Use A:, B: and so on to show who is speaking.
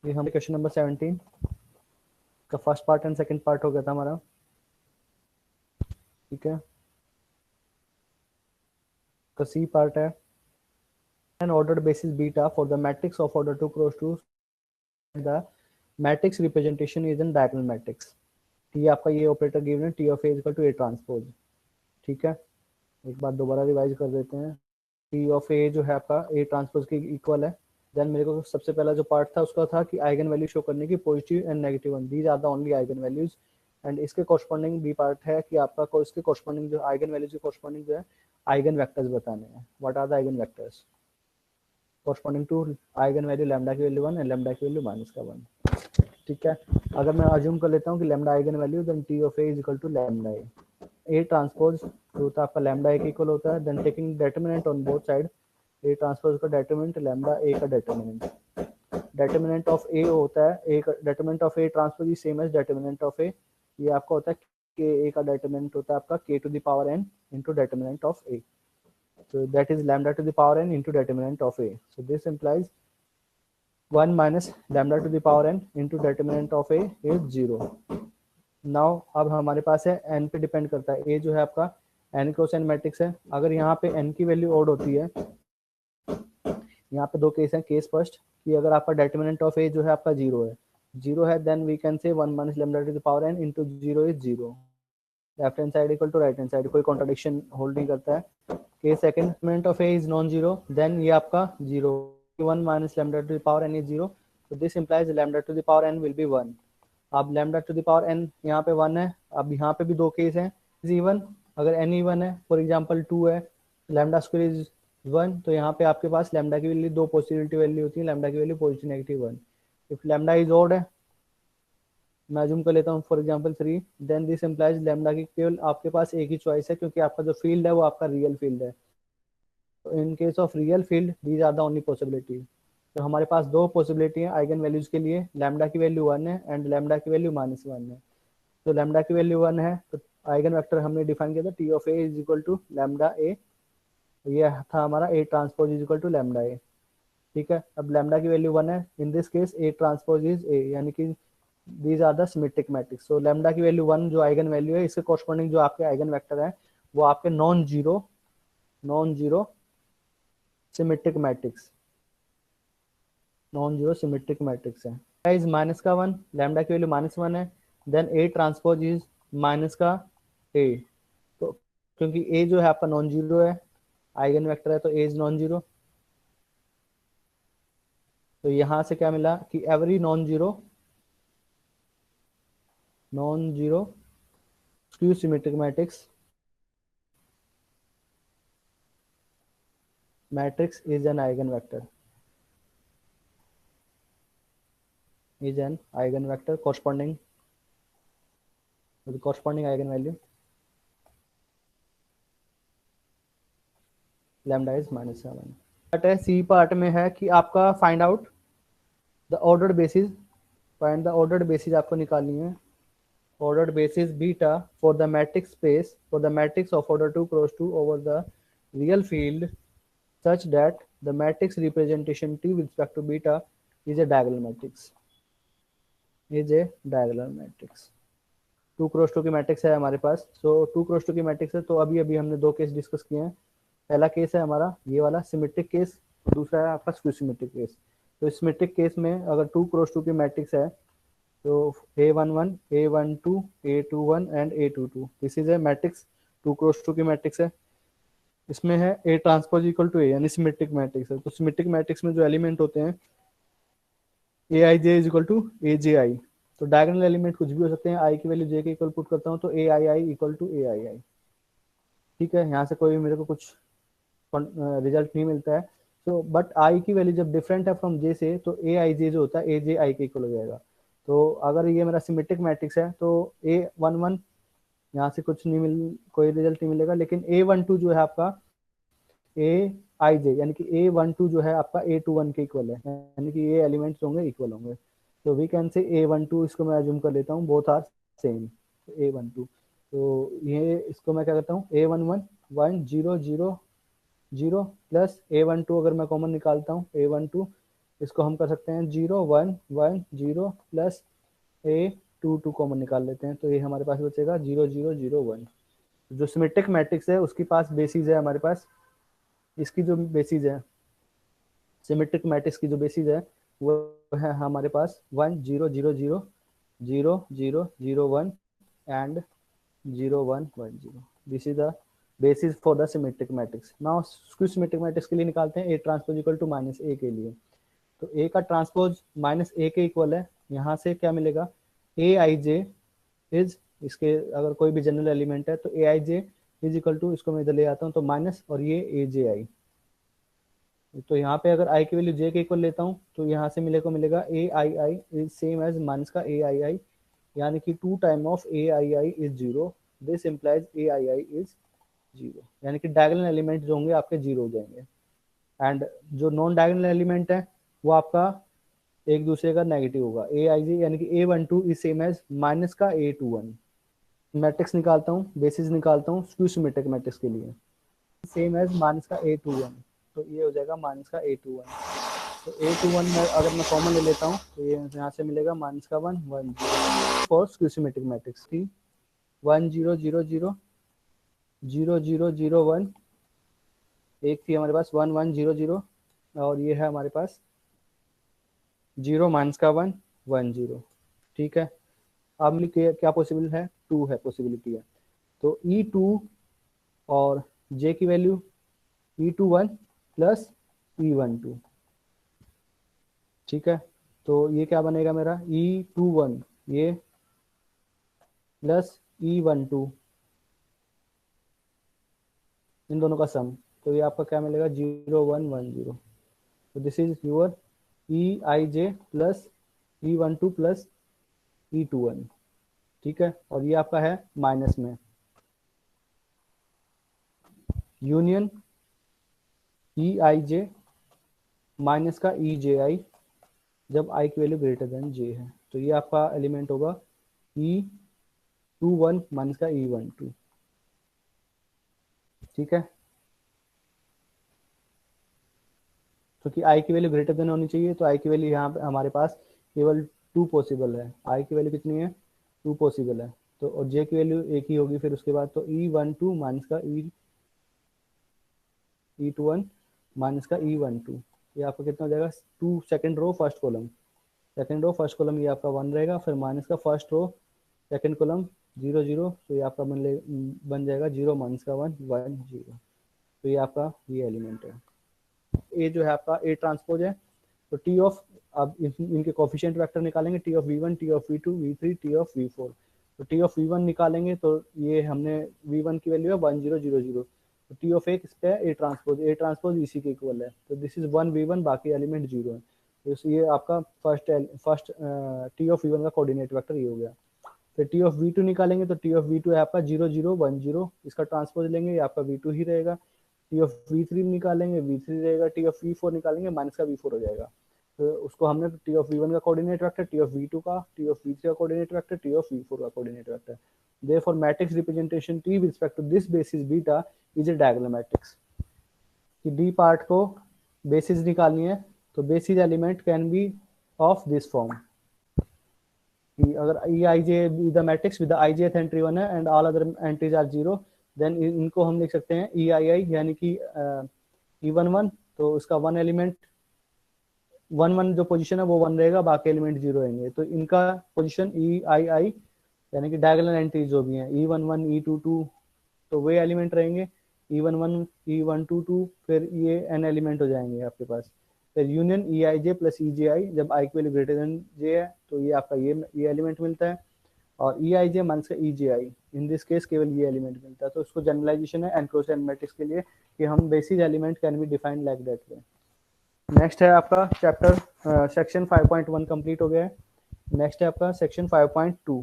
A: ये हम question number 17 का first part and second part हो गया था हमारा, ठीक है। तो सी पार्ट है an ordered basis beta for the matrix of order 2 cross 2 the matrix representation is in diagonal matrix। T आपका ये ऑपरेटर गिवन है T of A equal to A transpose, ठीक है। एक बार दोबारा रिवाइज कर देते हैं। टी ऑफ ए जो है आपका ए ट्रांसपोज के इक्वल है। देन मेरे को सबसे पहला जो पार्ट था उसका था कि आइगन वैल्यू शो करने की positive and negative one, these are the only eigenvalues. And इसके कॉरस्पॉन्डिंग बी पार्ट है कि आपका इसके कॉरस्पॉन्डिंग जो आइगन वैल्यूज के कॉरस्पॉन्डिंग जो है आइगन वेक्टर्स बताने हैं। What are the eigenvectors corresponding to eigenvalue lambda की वैल्यू 1 एंड लैम्डा की वैल्यू -1, ठीक है। अगर मैं अज्यूम कर लेता हूँ कि lambda eigenvalue then T of A is equal to lambda A transpose जो होता है आपका लैम्डा ए के इक्वल होता है। Then taking determinant on both side, A transpose का डेटर्मिनेंट लैम्डा ए का डेटर्मिनेंट ऑफ ए होता है ए का determinant of A transpose is same as determinant of A. ये आपका होता है के ए का डेटर्मिनेंट होता है आपका k to the power n into determinant of A, so that is lambda to the power n into determinant of a, so this implies 1 minus lambda to the power n into determinant of a is 0। now अब हमारे पास है n पे depend करता है, a जो है आपका n cross n matrix है। अगर यहाँ पे n की वैल्यू ऑड होती है, यहाँ पे दो केस हैं। केस फर्स्ट कि अगर आपका डेटर्मिनेंट ऑफ a जो है आपका 0 है then we can say 1 minus lambda to the power n into 0 is 0। Left hand side equal to right hand side, कोई कॉन्ट्रडिक्शन होल्ड नहीं करता है। के second determinant of A is non zero, then ये आपका 0 1 minus lambda to the power n is 0, so this implies lambda to the power n will be 1। अब lambda to the power n यहाँ पे 1 है। अब यहाँ पे भी दो केस हैं, इज इवन अगर n इवन है, फॉर एग्जांपल 2 है, लैम्डा स्क्वायर इज 1, तो यहाँ पे आपके पास लैम्डा की वैल्यू दो पॉसिबिलिटी वैल्यू होती है, लैम्डा की value positive negative 1। If lambda is odd है, मैं अज्यूम कर लेता हूँ for example 3, then this implies lambda की केवल आपके पास एक ही चॉइस है, क्योंकि आपका जो फील्ड है वो आपका रियल फील्ड है। तो in case of real field these are the only possibility. तो हमारे पास दो पॉसिबिलिटी है आइगन वैल्यूज के लिए, लैम्डा की वैल्यू 1 है एंड लैम्डा की वैल्यू -1 है। तो लैम्डा की वैल्यू 1 है तो आइगन वेक्टर हमने डिफाइन किया था T of A is equal to lambda A, ये था हमारा A transpose is equal to lambda A, ठीक है। अब लैम्डा की वैल्यू 1 है, in this case A transpose is A, यानी कि these are the symmetric matrix. So lambda की वैल्यू 1 जो आइगन वैल्यू है, इसके कॉरस्पॉन्डिंग जो आपके आइगन वेक्टर है वो आपके नॉन जीरो सिमेट्रिक मैट्रिक्स है। इज -1, लैम्डा की वैल्यू -1 है, then A transpose is minus का ए। तो क्योंकि ए जो है आपका नॉन जीरो है, आइगन वेक्टर है, तो ए इज नॉन जीरो। तो यहां से क्या मिला कि every non zero skew symmetric matrix is an eigen vector corresponding with the corresponding eigenvalue lambda is -7। Part है सी पार्ट में है कि आपका find out the ordered basis, find the ordered basis आपको निकालनी है। Ordered basis beta for the matrix space for the matrix of order 2 cross 2 over the real field such that the matrix representation T with respect to beta is a diagonal matrix, 2 cross 2 की matrix है हमारे पास। सो 2 cross 2 की matrix है, तो अभी हमने दो case discuss किए हैं। पहला केस है हमारा ये वाला सिमेट्रिक केस, दूसरा है आपका स्क्यू सिमेट्रिक केस। तो सिमेट्रिक केस में अगर 2 क्रॉस 2 की मैट्रिक्स है तो A11, A12, A21 and A22, this is a matrix 2 cross 2 की मैट्रिक्स है। इसमें है ए ट्रांसपोज इक्वल टू ए, यानी सिमेट्रिक मैट्रिक्स है। तो सिमेट्रिक मैट्रिक्स में जो एलिमेंट होते हैं ए आई जे इज इक्वल टू ए जे आई, तो डायगोनल एलिमेंट कुछ भी हो सकते हैं। आई की वैल्यू जे के इक्वल पुट करता हूँ तो ए आई आई इक्वल टू ए आई आई, ठीक है। यहाँ से कोई मेरे को कुछ रिजल्ट नहीं मिलता है। तो बट आई की वैल्यू जब डिफरेंट है फ्रॉम जे से, तो ए आई जे जो होता है ए जे आई के इक्वल हो जाएगा। तो अगर ये मेरा सिमेट्रिक मैट्रिक्स है तो A11 यहाँ से कुछ नहीं कोई रिजल्ट नहीं मिलेगा, लेकिन A12 जो है आपका ए आई जे, यानी कि A12 जो है आपका A21 के इक्वल है, यानी कि ये एलिमेंट्स होंगे इक्वल होंगे। तो वी कैन से A12, इसको मैं अज्यूम कर लेता हूँ बोथ आर सेम, A12। तो ये इसको मैं क्या करता हूँ A11 1 0 0 0 प्लस A12 अगर मैं कॉमन निकालता हूँ A12 इसको हम कर सकते हैं 0 1 1 0 प्लस ए 2 2 कॉमन निकाल लेते हैं, तो ये हमारे पास बचेगा 0 0 0 1। जो सिमेट्रिक मैट्रिक्स है उसके पास बेसिस है हमारे पास, इसकी जो बेसिस है सिमेट्रिक मैट्रिक्स की जो बेसिस है वो है हमारे पास 1 0 0 0 0 0 0 1 and 0 1 1 0। This is the basis for the symmetric matrix. Now skew symmetric matrix के लिए निकालते हैं A transpose equal to minus A के लिए। तो ए का ट्रांसपोज माइनस ए के इक्वल है, यहाँ से क्या मिलेगा ए आई जे इज, इसके अगर कोई भी जनरल एलिमेंट है तो ए आई जे इज इक्वल टू, इसको मैं इधर ले आता हूँ तो माइनस और ये ए जे आई। तो यहाँ पे अगर आई की वैल्यू जे के इक्वल लेता हूँ तो यहाँ से मिलेगा ए आई I is same as minus का ए आई आई, यानी कि 2 time of A I I is 0। This implies A I I is 0, यानी कि डायगोनल एलिमेंट जो होंगे आपके 0 हो जाएंगे। एंड जो नॉन डायगोनल एलिमेंट है वो आपका एक दूसरे का नेगेटिव होगा। ए आई जी यानी कि ए 1 2 इज सेम एज माइनस का ए 2 1। मैट्रिक्स निकालता हूँ, बेसिस निकालता हूँ स्क्यू सिमेट्रिक मैट्रिक्स के लिए, सेम एज माइनस का ए 2 1, तो ये हो जाएगा माइनस का ए 2 1। तो ए 2 1 में अगर मैं कॉमन ले लेता हूँ तो ये यहाँ से मिलेगा माइनस का 1 1 0 फॉर स्क्यू सिमेट्रिक मैट्रिक्स की 1 0 0 0 0 0 0 1, एक थी हमारे पास 1 1 0 0, और ये है हमारे पास 0 माइनस का 1 1 0। ठीक है, अब लिखिए क्या पॉसिबल है, 2 है पॉसिबिलिटी है। तो E2 और J की वैल्यू E21 प्लस E12। ठीक है, तो ये क्या बनेगा मेरा E21 ये प्लस E12, इन दोनों का सम, तो ये आपका क्या मिलेगा 0 1 1 0। तो this is your EIJ plus E12 plus E21। ठीक है, और ये आपका है माइनस में यूनियन EIJ माइनस का EJI जब I की वैल्यू ग्रेटर देन J है। तो ये आपका एलिमेंट होगा E21 माइनस का E12। ठीक है, तो कि I की वैल्यू ग्रेटर देन होनी चाहिए, तो I की वैल्यू यहाँ पे हमारे पास केवल 2 पॉसिबल है। I की वैल्यू कितनी है 2 पॉसिबल है, तो और J की वैल्यू एक ही होगी फिर उसके बाद, तो E12 माइनस का E21 माइनस का E12, ये आपका कितना हो जाएगा 2 second row first column, second row first column ये आपका 1 रहेगा, फिर माइनस का फर्स्ट रो सेकेंड कॉलम 0 0, तो ये आपका बन जाएगा 0 माइनस का 1 1 0। तो ये आपका ये एलिमेंट है। ए जो है आपका ए ट्रांसपोज है, तो टी ऑफ, अब इनके कोफिशिएंट वेक्टर निकालेंगे, T of V1 T of V2 V3 T of V4। तो टी ऑफ V1 निकालेंगे तो ये हमने V1 की वैल्यू है 1 0 0 0, तो टी ऑफ ए किस पे है ए ट्रांसपोज इसी के इक्वल है, तो दिस इज 1 V1, बाकी एलिमेंट 0 है। तो ये आपका फर्स्ट टी ऑफ V1 का कोऑर्डिनेट वेक्टर ये हो गया। फिर टी ऑफ V2 निकालेंगे, तो टी ऑफ V2 है आपका 0 0 1 0, इसका ट्रांसपोज लेंगे ये आपका V2 ही रहेगा। टी ऑफ V3 निकालेंगे V3 रहेगा, टी ऑफ V4 निकालेंगे माइनस का V4 हो जाएगा। तो उसको हमने टी ऑफ V1 का coordinate vector, T of V2 का, टी ऑफ V3 का coordinate vector, T of V4 का coordinate vector. Therefore matrix representation T with respect to this basis beta is a diagonal matrix. कि D part को basis निकालनी है, तो basis element can be of this form, अगर EIJ the matrix with the ijth entry 1 है and all other entries are 0, देन इनको हम लिख सकते हैं EII यानी कि E11, तो उसका 1 एलिमेंट 1 1 जो पोजीशन है वो 1 रहेगा, बाकी एलिमेंट 0 रहेंगे। तो इनका पोजीशन EII यानी कि डायगोनल एंट्रीज जो भी हैं E11 E22, तो वे एलिमेंट रहेंगे E11 E122, फिर ये n एलिमेंट हो जाएंगे आपके पास। फिर यूनियन EIJ प्लस EJI जब I की वैल्यू ग्रेटर देन J है, तो ये आपका ये एलिमेंट मिलता है, और EIJ माइनस का EJI इन दिस केस केवल ये एलिमेंट मिलता है। तो उसको जनरलाइजेशन है एनक्लोजर मैट्रिक्स के लिए कि हम basis element can be defined like that way. Next है आपका चैप्टर सेक्शन 5.1 कंप्लीट हो गया है। नेक्स्ट है आपका सेक्शन 5.2।